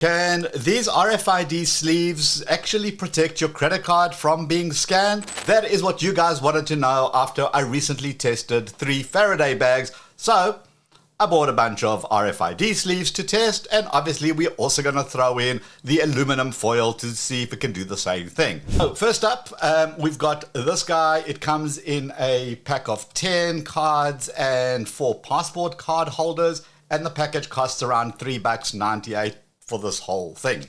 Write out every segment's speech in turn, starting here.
Can these RFID sleeves actually protect your credit card from being scanned? That is what you guys wanted to know after I recently tested 3 Faraday bags. So I bought a bunch of RFID sleeves to test, and obviously we're also going to throw in the aluminum foil to see if it can do the same thing. So first up, we've got this guy. It comes in a pack of 10 cards and 4 passport card holders, and the package costs around $3.98 for this whole thing.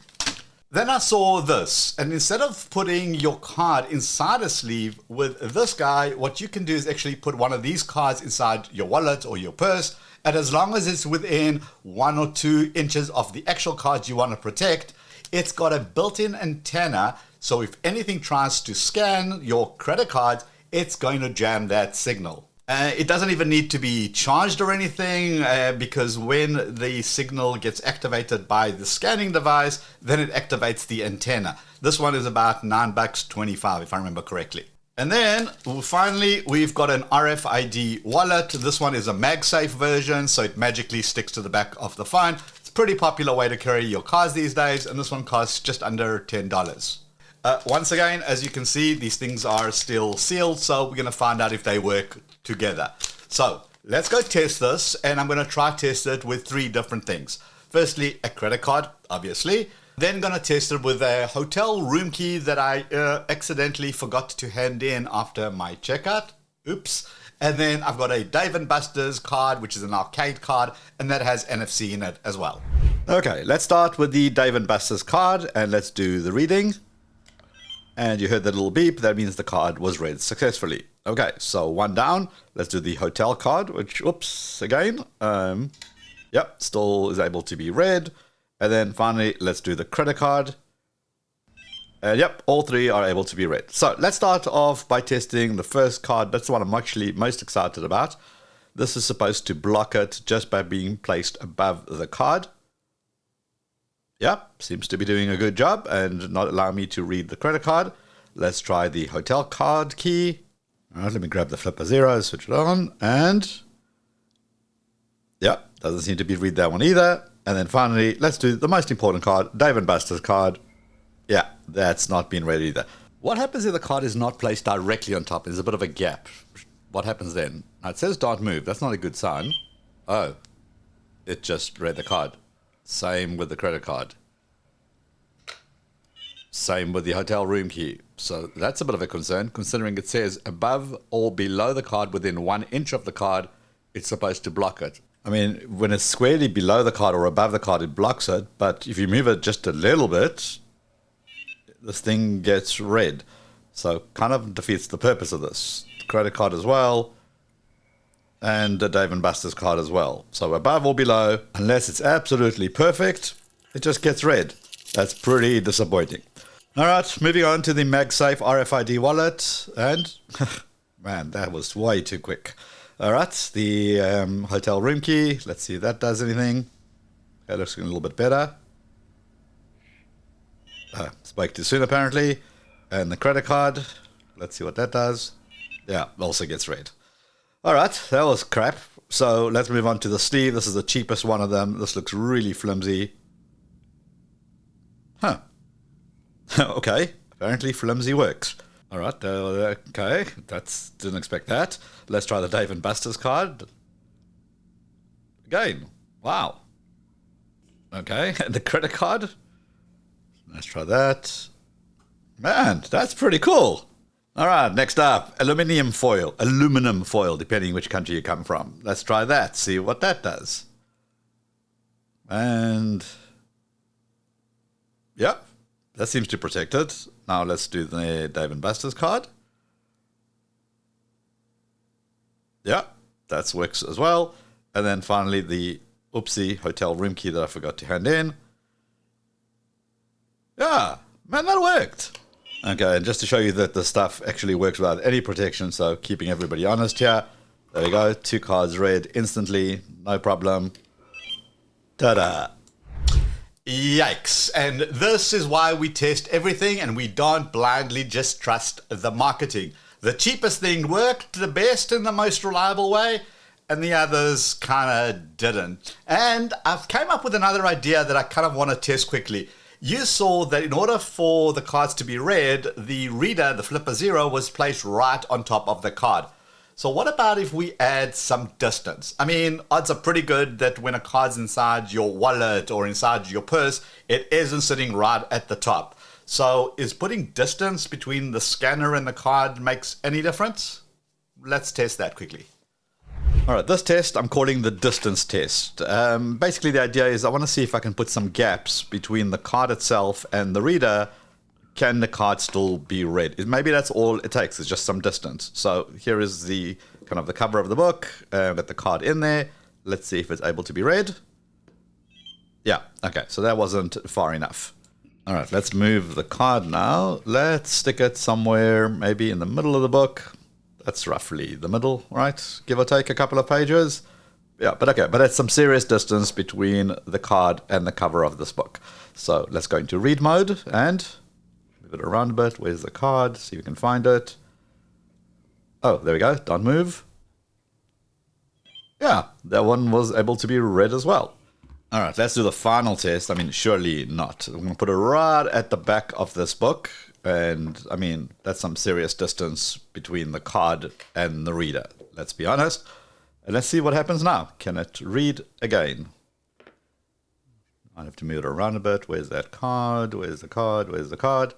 Then I saw this, and instead of putting your card inside a sleeve with this guy, what you can do is actually put one of these cards inside your wallet or your purse, and as long as it's within 1 or 2 inches of the actual cards you want to protect, it's got a built-in antenna, so if anything tries to scan your credit card, it's going to jam that signal. It doesn't even need to be charged or anything, because when the signal gets activated by the scanning device, then it activates the antenna. This one is about $9.25 if I remember correctly. And then finally we've got an RFID wallet. This one is a MagSafe version, so it magically sticks to the back of the phone. It's a pretty popular way to carry your cards these days, and this one costs just under $10. Once again, as you can see, these things are still sealed, so we're going to find out if they work together. So let's go test this, and I'm going to try test it with 3 different things. Firstly, a credit card, obviously. Then going to test it with a hotel room key that I accidentally forgot to hand in after my checkout. Oops. And then I've got a Dave & Buster's card, which is an arcade card, and that has NFC in it as well. Okay, let's start with the Dave & Buster's card, and let's do the reading. And you heard that little beep. That means the card was read successfully. Okay, so 1 down. Let's do the hotel card, which, oops, again. Yep, still is able to be read. And then finally, let's do the credit card. And yep, all 3 are able to be read. So let's start off by testing the first card. That's the one I'm actually most excited about. This is supposed to block it just by being placed above the card. Yep, seems to be doing a good job and not allowing me to read the credit card. Let's try the hotel card key. All right, let me grab the flipper 0, switch it on, and yep, doesn't seem to be read that one either. And then finally, let's do the most important card, Dave & Buster's card. Yeah, that's not been read either. What happens if the card is not placed directly on top? There's a bit of a gap. What happens then? Now it says don't move. That's not a good sign. Oh, it just read the card. Same with the credit card. Same with the hotel room key. So that's a bit of a concern, considering it says above or below the card within 1 inch of the card, it's supposed to block it. I mean, when it's squarely below the card or above the card, it blocks it. But if you move it just a little bit, this thing gets read. So kind of defeats the purpose of this. The credit card as well, and the Dave & Buster's card as well. So above or below, unless it's absolutely perfect, it just gets read. That's pretty disappointing. All right, moving on to the MagSafe RFID wallet. And, man, that was way too quick. All right, the hotel room key. Let's see if that does anything. That looks a little bit better. Spoke too soon, apparently. And the credit card. Let's see what that does. Yeah, also gets read. All right, that was crap. So let's move on to the sleeve. This is the cheapest one of them. This looks really flimsy. Huh. Okay, apparently flimsy works. All right, okay, didn't expect that. Let's try the Dave & Buster's card. Again, wow. Okay, and the credit card. Let's try that. Man, that's pretty cool. All right, next up, aluminum foil, depending which country you come from. Let's try that, see what that does. And, yep, that seems to protect it. Now let's do the Dave & Buster's card. Yeah, that works as well. And then finally the oopsie hotel room key that I forgot to hand in. Yeah, man, that worked. Okay, and just to show you that the stuff actually works without any protection, so keeping everybody honest here. There we go, 2 cards read instantly, no problem. Ta-da. Yikes. And this is why we test everything and we don't blindly just trust the marketing. The cheapest thing worked the best in the most reliable way, and the others kind of didn't. And I've came up with another idea that I kind of want to test quickly. You saw that in order for the cards to be read, the reader, the flipper 0, was placed right on top of the card. So what about if we add some distance? I mean, odds are pretty good that when a card's inside your wallet or inside your purse, it isn't sitting right at the top. So is putting distance between the scanner and the card makes any difference? Let's test that quickly. All right, this test I'm calling the distance test. Basically, the idea is I want to see if I can put some gaps between the card itself and the reader. Can the card still be read? Maybe that's all it takes, is just some distance. So here is the kind of the cover of the book. Got the card in there. Let's see if it's able to be read. Yeah, okay, so that wasn't far enough. All right, let's move the card now. Let's stick it somewhere maybe in the middle of the book. That's roughly the middle, right? Give or take a couple of pages. Yeah, but okay, but that's some serious distance between the card and the cover of this book. So let's go into read mode and move it around a bit. Where's the card? See if we can find it. Oh, there we go. Don't move. Yeah, that one was able to be read as well. All right, let's do the final test. I mean, surely not. I'm going to put it right at the back of this book. And, I mean, that's some serious distance between the card and the reader. Let's be honest. And let's see what happens now. Can it read again? I have to move it around a bit. Where's that card? Where's the card? Where's the card?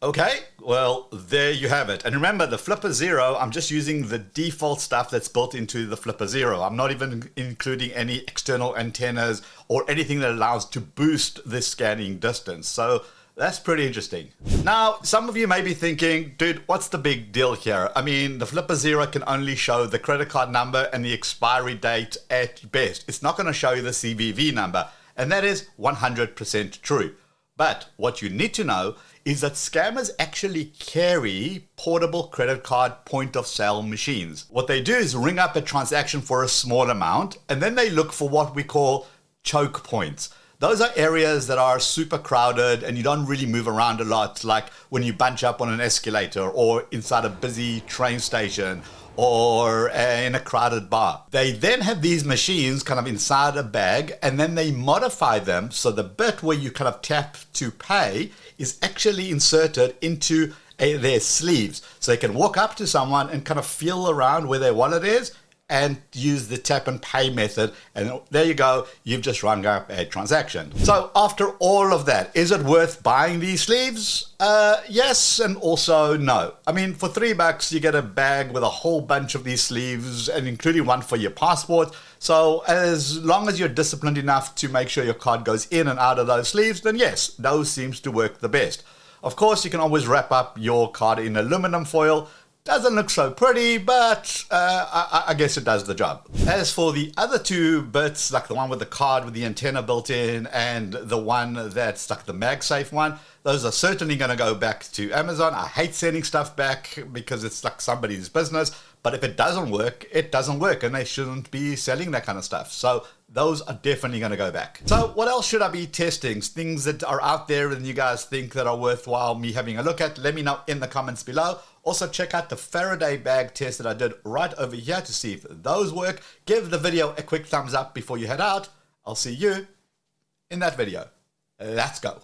Okay, well, there you have it. And remember, the Flipper 0, I'm just using the default stuff that's built into the Flipper 0. I'm not even including any external antennas or anything that allows to boost the scanning distance. So that's pretty interesting. Now, some of you may be thinking, dude, what's the big deal here? I mean, the Flipper 0 can only show the credit card number and the expiry date at best. It's not going to show you the CVV number. And that is 100% true. But what you need to know is that scammers actually carry portable credit card point of sale machines. What they do is ring up a transaction for a small amount, and then they look for what we call choke points. Those are areas that are super crowded and you don't really move around a lot, like when you bunch up on an escalator or inside a busy train station or in a crowded bar. They then have these machines kind of inside a bag, and then they modify them so the bit where you kind of tap to pay is actually inserted into their sleeves. So they can walk up to someone and kind of feel around where their wallet is and use the tap and pay method, and there you go, you've just rung up a transaction. So after all of that, is it worth buying these sleeves? Yes, and also no. I mean, for $3 you get a bag with a whole bunch of these sleeves, and including one for your passport. So as long as you're disciplined enough to make sure your card goes in and out of those sleeves, then yes, those seems to work the best. Of course, you can always wrap up your card in aluminum foil. Doesn't look so pretty, but I guess it does the job. As for the other two bits, like the one with the card with the antenna built in and the one that's like the MagSafe one, those are certainly going to go back to Amazon. I hate sending stuff back because it's like somebody's business, but if it doesn't work, it doesn't work, and they shouldn't be selling that kind of stuff. So those are definitely going to go back. So what else should I be testing? Things that are out there and you guys think that are worthwhile me having a look at, let me know in the comments below. Also check out the Faraday bag test that I did right over here to see if those work. Give the video a quick thumbs up before you head out. I'll see you in that video. Let's go.